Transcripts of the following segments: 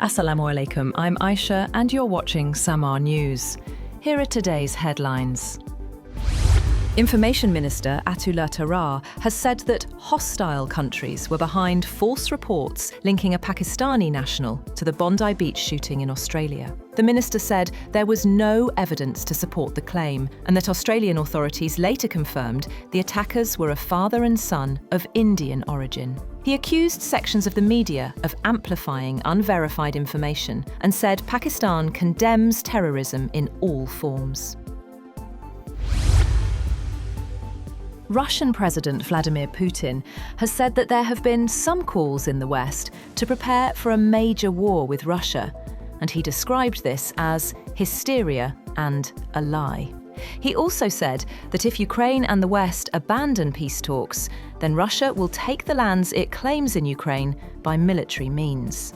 Assalamu alaikum, I'm Aisha and you're watching Samaa News. Here are today's headlines. Information Minister Attaullah Tarar has said that hostile countries were behind false reports linking a Pakistani national to the Bondi Beach shooting in Australia. The minister said there was no evidence to support the claim and that Australian authorities later confirmed the attackers were a father and son of Indian origin. He accused sections of the media of amplifying unverified information and said Pakistan condemns terrorism in all forms. Russian President Vladimir Putin has said that there have been some calls in the West to prepare for a major war with Russia, and he described this as hysteria and a lie. He also said that if Ukraine and the West abandon peace talks, then Russia will take the lands it claims in Ukraine by military means.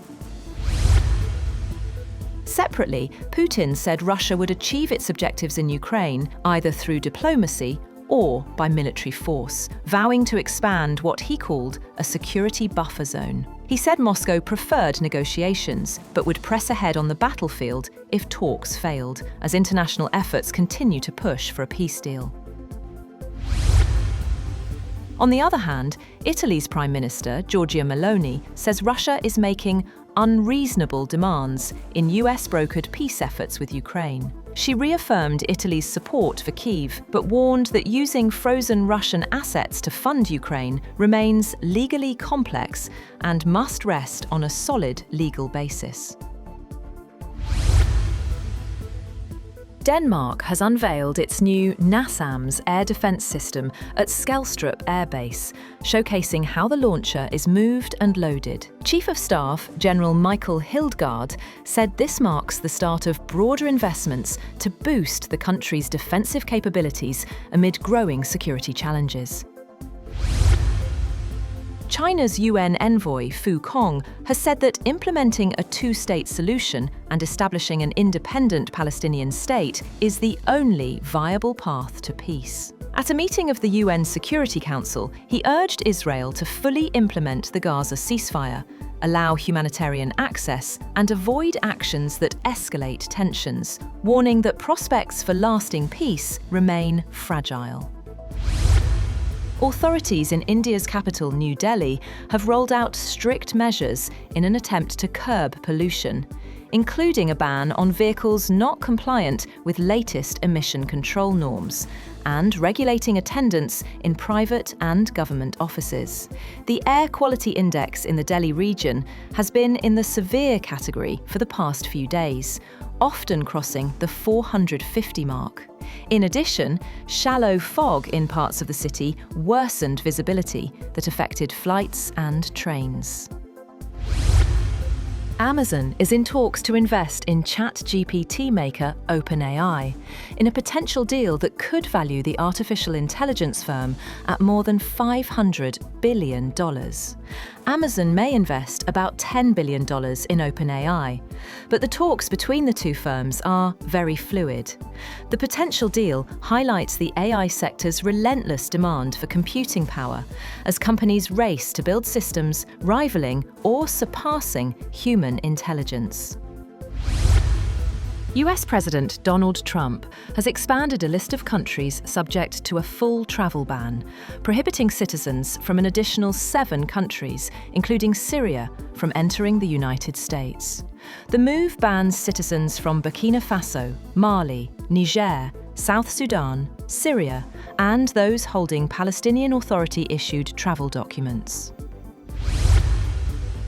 Separately, Putin said Russia would achieve its objectives in Ukraine either through diplomacy or by military force, vowing to expand what he called a security buffer zone. He said Moscow preferred negotiations, but would press ahead on the battlefield if talks failed, as international efforts continue to push for a peace deal. On the other hand, Italy's Prime Minister, Giorgia Meloni, says Russia is making unreasonable demands in US-brokered peace efforts with Ukraine. She reaffirmed Italy's support for Kyiv, but warned that using frozen Russian assets to fund Ukraine remains legally complex and must rest on a solid legal basis. Denmark has unveiled its new NASAMS air defence system at Skelstrup Air Base, showcasing how the launcher is moved and loaded. Chief of Staff General Michael Hildgaard said this marks the start of broader investments to boost the country's defensive capabilities amid growing security challenges. China's UN envoy Fu Kong has said that implementing a two-state solution and establishing an independent Palestinian state is the only viable path to peace. At a meeting of the UN Security Council, he urged Israel to fully implement the Gaza ceasefire, allow humanitarian access, and avoid actions that escalate tensions, warning that prospects for lasting peace remain fragile. Authorities in India's capital, New Delhi, have rolled out strict measures in an attempt to curb pollution, including a ban on vehicles not compliant with latest emission control norms and regulating attendance in private and government offices. The Air Quality Index in the Delhi region has been in the severe category for the past few days, often crossing the 450 mark. In addition, shallow fog in parts of the city worsened visibility that affected flights and trains. Amazon is in talks to invest in ChatGPT maker OpenAI in a potential deal that could value the artificial intelligence firm at more than $500 billion. Amazon may invest about $10 billion in OpenAI, but the talks between the two firms are very fluid. The potential deal highlights the AI sector's relentless demand for computing power as companies race to build systems rivaling or surpassing human intelligence. US President Donald Trump has expanded a list of countries subject to a full travel ban, prohibiting citizens from an additional 7 countries, including Syria, from entering the United States. The move bans citizens from Burkina Faso, Mali, Niger, South Sudan, Syria, and those holding Palestinian Authority-issued travel documents.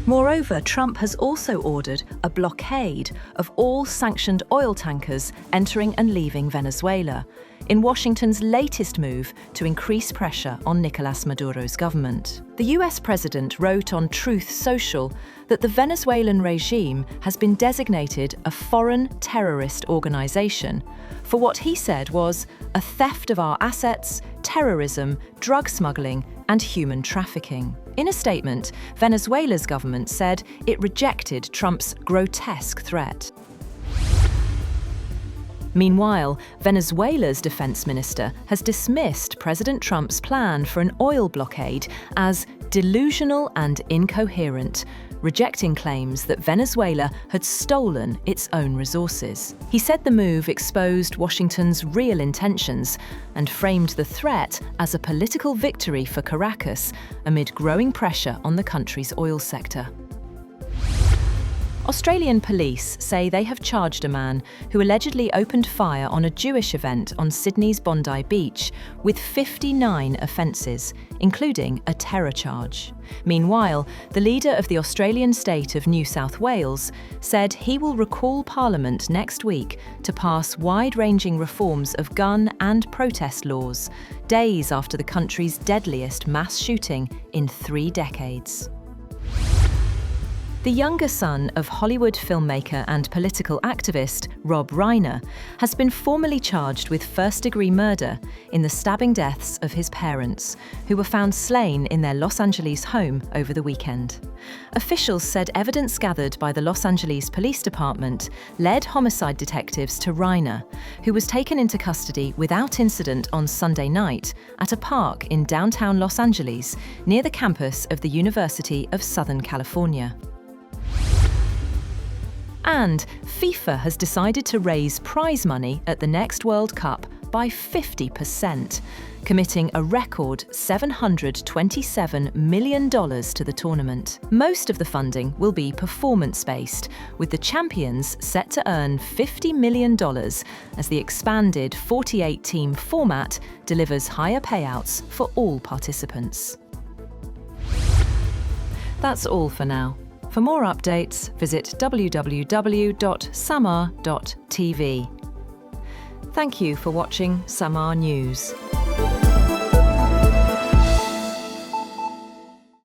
Moreover, Trump has also ordered a blockade of all sanctioned oil tankers entering and leaving Venezuela, in Washington's latest move to increase pressure on Nicolas Maduro's government. The US president wrote on Truth Social that the Venezuelan regime has been designated a foreign terrorist organization for what he said was a theft of our assets, terrorism, drug smuggling, and human trafficking. In a statement, Venezuela's government said it rejected Trump's grotesque threat. Meanwhile, Venezuela's defense minister has dismissed President Trump's plan for an oil blockade as delusional and incoherent, rejecting claims that Venezuela had stolen its own resources. He said the move exposed Washington's real intentions and framed the threat as a political victory for Caracas amid growing pressure on the country's oil sector. Australian police say they have charged a man who allegedly opened fire on a Jewish event on Sydney's Bondi Beach with 59 offences, including a terror charge. Meanwhile, the leader of the Australian state of New South Wales said he will recall Parliament next week to pass wide-ranging reforms of gun and protest laws, days after the country's deadliest mass shooting in 3 decades. The younger son of Hollywood filmmaker and political activist Rob Reiner has been formally charged with first-degree murder in the stabbing deaths of his parents, who were found slain in their Los Angeles home over the weekend. Officials said evidence gathered by the Los Angeles Police Department led homicide detectives to Reiner, who was taken into custody without incident on Sunday night at a park in downtown Los Angeles near the campus of the University of Southern California. And FIFA has decided to raise prize money at the next World Cup by 50%, committing a record $727 million to the tournament. Most of the funding will be performance-based, with the champions set to earn $50 million as the expanded 48-team format delivers higher payouts for all participants. That's all for now. For more updates, visit www.samaa.tv. Thank you for watching Samaa News.